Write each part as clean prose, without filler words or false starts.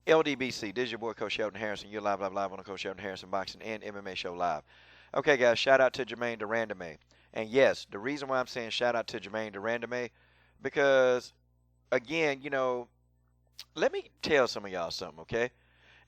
LDBC, this is your boy Coach Sheldon Harrison. You're live on the Coach Sheldon Harrison Boxing and MMA Show Live. Okay, guys, shout out to Germaine De Randamie. And yes, the reason why I'm saying shout out to Germaine De Randamie, because, again, let me tell some of y'all something, okay?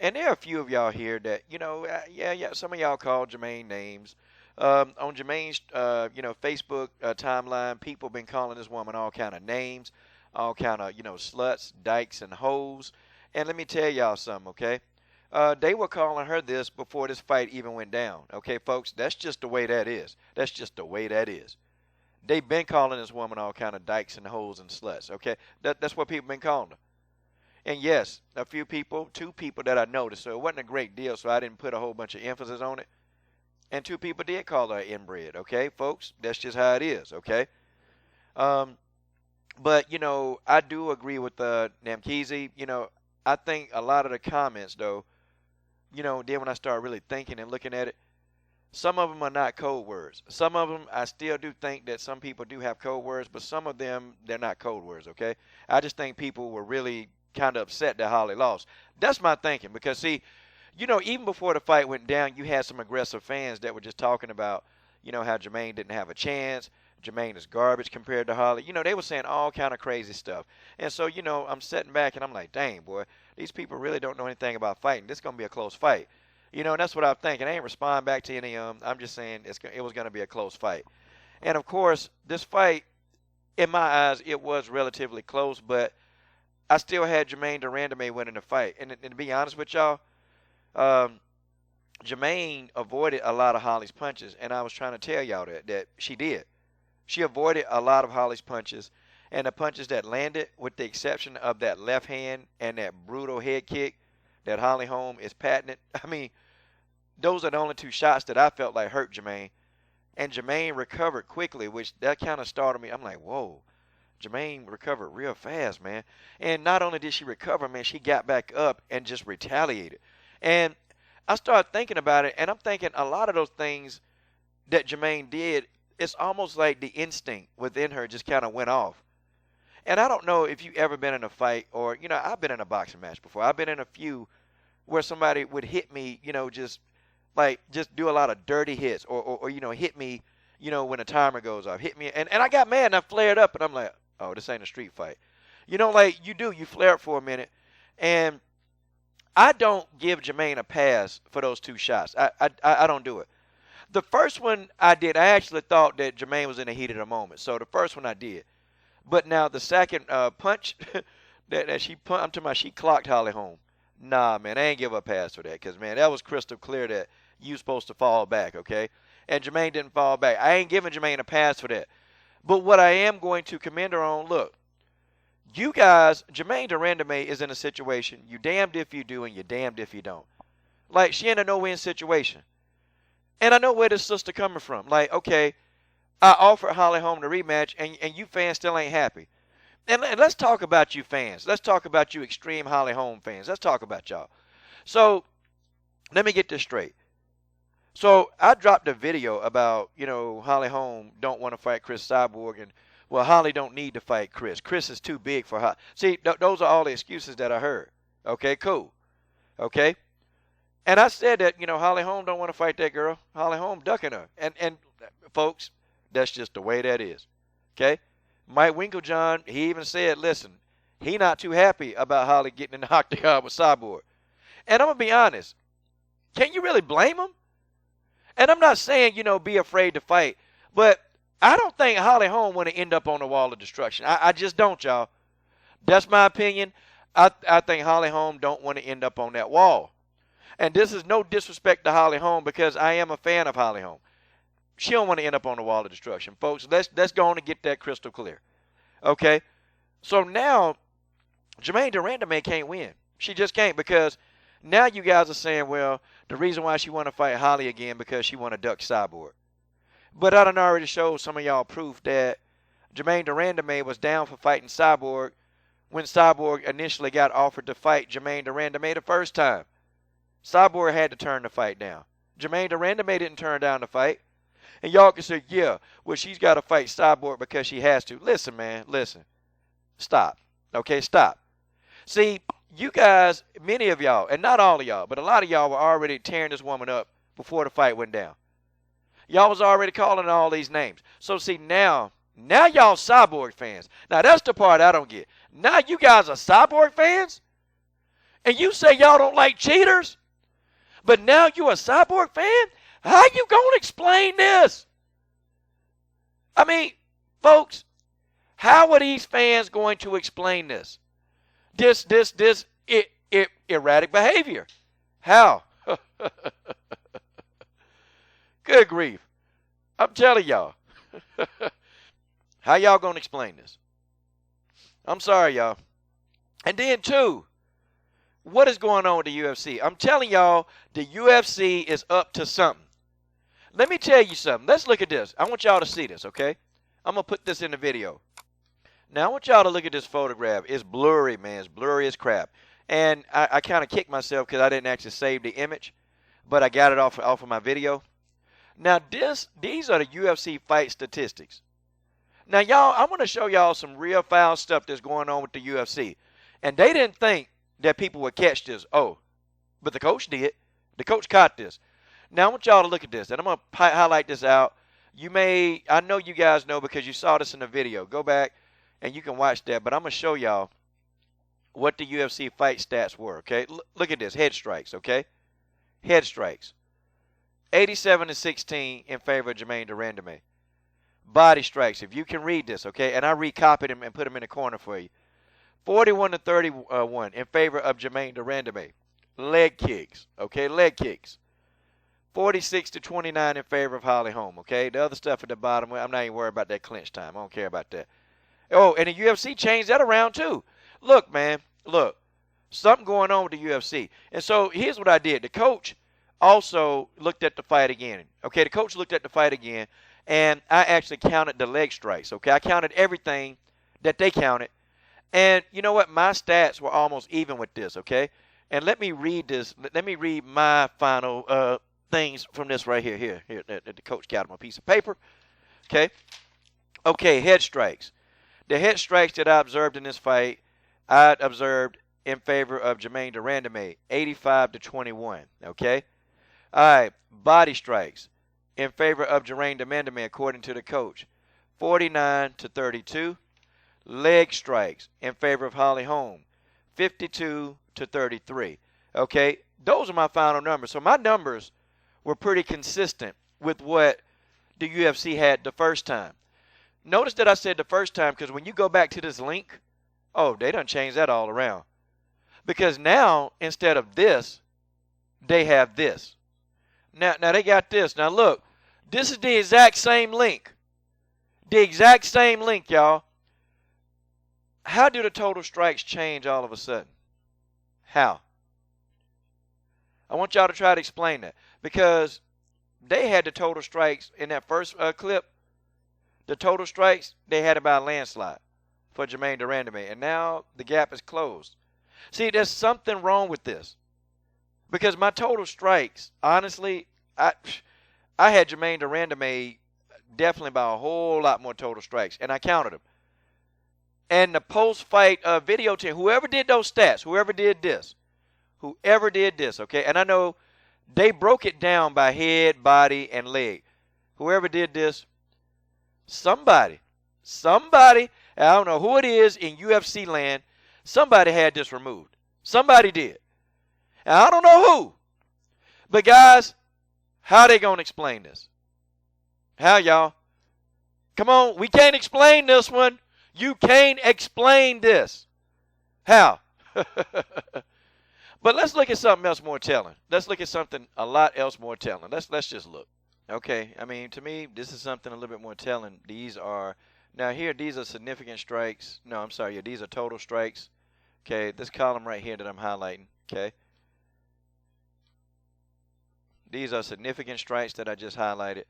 And there are a few of y'all here that, yeah, some of y'all call Germaine names. On Germaine's, Facebook timeline, people been calling this woman all kind of names, all kind of, sluts, dykes, and hoes. And let me tell y'all something, okay? They were calling her this before this fight even went down, okay, folks? That's just the way that is. That's just the way that is. They've been calling this woman all kind of dykes and hoes and sluts, okay? That's what people been calling her. And yes, a few people, two people that I noticed, so it wasn't a great deal, so I didn't put a whole bunch of emphasis on it. And two people did call her inbred, okay, folks? That's just how it is, okay? But, I do agree with Namkeezy. I think a lot of the comments, though, then when I start really thinking and looking at it, some of them are not code words. Some of them, I still do think that some people do have code words, but some of them, they're not code words, okay? I just think people were really kind of upset that Holly lost. That's my thinking because, see, even before the fight went down, you had some aggressive fans that were just talking about, how Jermaine didn't have a chance. Jermaine is garbage compared to Holly. They were saying all kind of crazy stuff. And so, I'm sitting back and I'm like, dang, boy, these people really don't know anything about fighting. This is going to be a close fight. And that's what I'm thinking. I ain't responding back to any of them. I'm just saying it was going to be a close fight. And, of course, this fight, in my eyes, it was relatively close, but I still had Germaine De Randamie winning the fight. And to be honest with y'all, Germaine avoided a lot of Holly's punches, and I was trying to tell y'all that she did. She avoided a lot of Holly's punches, and the punches that landed, with the exception of that left hand and that brutal head kick that Holly Holm is patented. I mean, those are the only two shots that I felt like hurt Germaine. And Germaine recovered quickly, which that kind of startled me. I'm like, whoa. Germaine recovered real fast, man. And not only did she recover, man, she got back up and just retaliated. And I started thinking about it, and I'm thinking a lot of those things that Germaine did, it's almost like the instinct within her just kind of went off. And I don't know if you've ever been in a fight or, I've been in a boxing match before. I've been in a few where somebody would hit me, just do a lot of dirty hits or hit me, when a timer goes off. Hit me. And I got mad and I flared up and I'm like, oh, this ain't a street fight. Like you flare up for a minute. And I don't give Germaine a pass for those two shots. I don't do it. The first one I did, I actually thought that Germaine was in the heat of the moment. So the first one I did. But now the second punch that she punched, I'm talking about she clocked Holly Holm. Nah, man, I ain't give her a pass for that because, man, that was crystal clear that you supposed to fall back, okay? And Germaine didn't fall back. I ain't giving Germaine a pass for that. But what I am going to commend her on, look, you guys, Germaine De Randamie is in a situation, you damned if you do and you damned if you don't. Like, she in a no-win situation. And I know where this sister coming from. Like, okay, I offered Holly Holm the rematch, and you fans still ain't happy. And let's talk about you fans. Let's talk about you extreme Holly Holm fans. Let's talk about y'all. So, let me get this straight. So, I dropped a video about, Holly Holm don't want to fight Cris Cyborg, and, well, Holly don't need to fight Cris. Cris is too big for Holly. See, those are all the excuses that I heard. Okay, cool. Okay? And I said that, Holly Holm don't want to fight that girl. Holly Holm ducking her. And folks, that's just the way that is. Okay? Mike Winklejohn, he even said, listen, he not too happy about Holly getting in the octagon with Cyborg. And I'm going to be honest. Can you really blame him? And I'm not saying, be afraid to fight. But I don't think Holly Holm want to end up on the wall of destruction. I just don't, y'all. That's my opinion. I think Holly Holm don't want to end up on that wall. And this is no disrespect to Holly Holm because I am a fan of Holly Holm. She don't want to end up on the wall of destruction. Folks, let's go on and get that crystal clear. Okay? So now, Germaine De Randamie can't win. She just can't because now you guys are saying, well, the reason why she want to fight Holly again because she want to duck Cyborg. But I done already showed some of y'all proof that Germaine De Randamie was down for fighting Cyborg when Cyborg initially got offered to fight Germaine De Randamie the first time. Cyborg had to turn the fight down. Germaine De Randamie didn't turn down the fight. And y'all can say, yeah, well, she's got to fight Cyborg because she has to. Listen, man, listen. Stop. Okay, stop. See, You guys, many of y'all, and not all of y'all, but a lot of y'all were already tearing this woman up before the fight went down. Y'all was already calling all these names. So see, now y'all Cyborg fans. Now that's the part I don't get. Now you guys are Cyborg fans? And you say y'all don't like cheaters? But now you a Cyborg fan? How you gonna explain this? I mean, folks, how are these fans going to explain this? This erratic behavior. How? Good grief. I'm telling y'all. How y'all gonna explain this? I'm sorry, y'all. And then, too, what is going on with the UFC? I'm telling y'all, the UFC is up to something. Let me tell you something. Let's look at this. I want y'all to see this, okay? I'm going to put this in the video. Now, I want y'all to look at this photograph. It's blurry, man. It's blurry as crap. And I kind of kicked myself because I didn't actually save the image, but I got it off of my video. Now, these are the UFC fight statistics. Now, y'all, I'm going to show y'all some real foul stuff that's going on with the UFC. And they didn't think that people would catch this. Oh, but the coach did. The coach caught this. Now, I want y'all to look at this, and I'm going to highlight this out. I know you guys know because you saw this in the video. Go back, and you can watch that, but I'm going to show y'all what the UFC fight stats were, okay? Look at this, head strikes, okay? Head strikes. 87-16 in favor of Germaine De Randamie. Body strikes, if you can read this, okay? And I recopied them and put them in the corner for you. 41-31 in favor of Germaine De Randamie. Leg kicks, okay? Leg kicks. 46-29 in favor of Holly Holm, okay? The other stuff at the bottom, I'm not even worried about that clinch time. I don't care about that. Oh, and the UFC changed that around too. Look, man, look. Something going on with the UFC. And so here's what I did. The coach also looked at the fight again. Okay, the coach looked at the fight again, and I actually counted the leg strikes, okay? I counted everything that they counted. And you know what? My stats were almost even with this, okay? And let me read this. Let me read my final things from this right here. Here, that the coach got on a piece of paper. Okay? Okay, head strikes. The head strikes that I observed in this fight, I observed in favor of Germaine De Randamie, 85-21. Okay? All right, body strikes in favor of Germaine De Randamie, according to the coach, 49-32. Leg strikes in favor of Holly Holm, 52-33. Okay? Those are my final numbers. So my numbers were pretty consistent with what the UFC had the first time. Notice that I said the first time because when you go back to this link, oh, they done changed that all around. Because now, instead of this, they have this. Now they got this. Now, look, this is the exact same link. The exact same link, y'all. How do the total strikes change all of a sudden? How? I want y'all to try to explain that. Because they had the total strikes in that first clip. The total strikes, they had about a landslide for Germaine De Randamie. And now the gap is closed. See, there's something wrong with this. Because my total strikes, honestly, I had Germaine De Randamie definitely by a whole lot more total strikes. And I counted them. And the post-fight video team, whoever did those stats, whoever did this, okay? And I know they broke it down by head, body, and leg. Whoever did this, somebody, I don't know who it is in UFC land, somebody had this removed. Somebody did. And I don't know who. But guys, how they going to explain this? How, y'all? Come on, we can't explain this one. You can't explain this. How? But let's look at something else more telling. Let's look at something a lot else more telling. Let's just look. Okay, I mean, to me, this is something a little bit more telling. These are, now here, these are significant strikes. No, I'm sorry, yeah, these are total strikes. Okay, this column right here that I'm highlighting, okay. These are significant strikes that I just highlighted.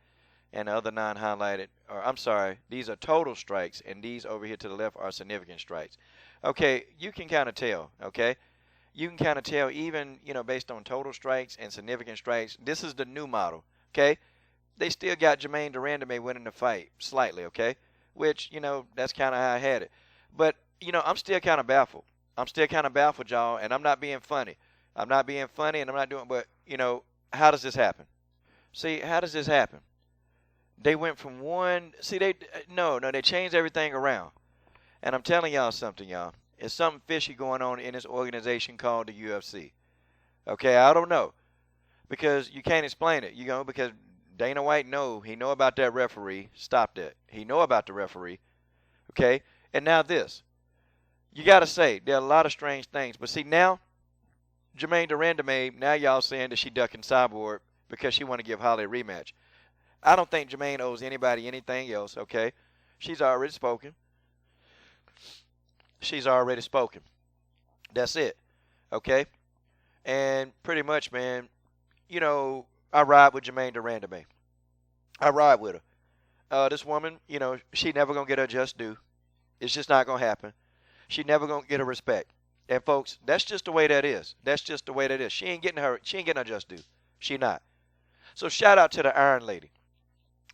And the other non-highlighted, or I'm sorry, these are total strikes, and these over here to the left are significant strikes. Okay, you can kind of tell, okay? You can kind of tell even, based on total strikes and significant strikes, this is the new model, okay? They still got Germaine De Randamie winning the fight slightly, okay? Which, that's kind of how I had it. But, I'm still kind of baffled. I'm still kind of baffled, y'all, and I'm not being funny. I'm not being funny, and I'm not doing, but, how does this happen? See, how does this happen? They went from one, see, no, they changed everything around. And I'm telling y'all something, y'all. It's something fishy going on in this organization called the UFC. Okay, I don't know. Because you can't explain it, because Dana White he know about that referee. Stop that. He know about the referee. Okay? And now this. You got to say, there are a lot of strange things. But see, now, Germaine De Randamie, now y'all saying that she ducking Cyborg because she want to give Holly a rematch. I don't think Germaine owes anybody anything else, okay? She's already spoken. She's already spoken. That's it, okay? And pretty much, man, I ride with Germaine De Randamie. I ride with her. This woman, she never going to get her just due. It's just not going to happen. She never going to get her respect. And folks, that's just the way that is. That's just the way that is. She ain't getting her just due. She not. So shout out to the Iron Lady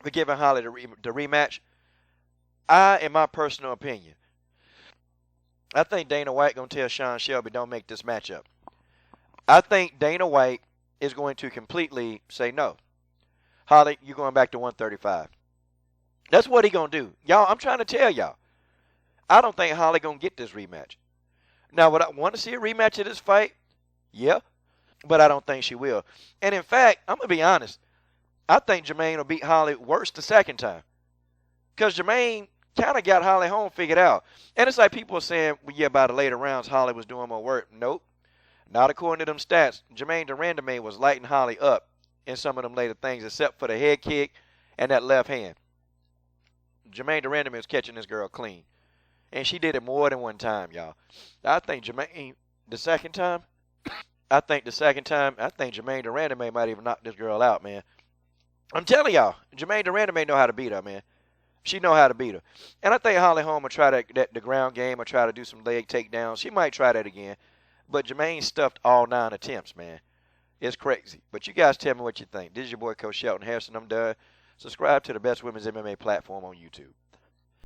for giving Holly the rematch. In my personal opinion, I think Dana White going to tell Sean Shelby, don't make this matchup. I think Dana White is going to completely say no. Holly, you're going back to 135. That's what he going to do. Y'all, I'm trying to tell y'all. I don't think Holly going to get this rematch. Now, would I want to see a rematch of this fight? Yeah. But I don't think she will. And in fact, I'm going to be honest. I think Jermaine will beat Holly worse the second time. Because Jermaine kind of got Holly Holm figured out. And it's like people are saying, well, yeah, by the later rounds, Holly was doing more work. Nope. Not according to them stats. Germaine De Randamie was lighting Holly up in some of them later things, except for the head kick and that left hand. Germaine De Randamie was catching this girl clean. And she did it more than one time, y'all. I think Germaine, the second time, Germaine De Randamie might even knock this girl out, man. I'm telling y'all, Germaine De Randamie know how to beat her, man. She know how to beat her. And I think Holly Holm will try the ground game or try to do some leg takedowns. She might try that again. But Jermaine stuffed all 9 attempts, man. It's crazy. But you guys tell me what you think. This is your boy, Coach Shelton Harrison. I'm done. Subscribe to the best women's MMA platform on YouTube.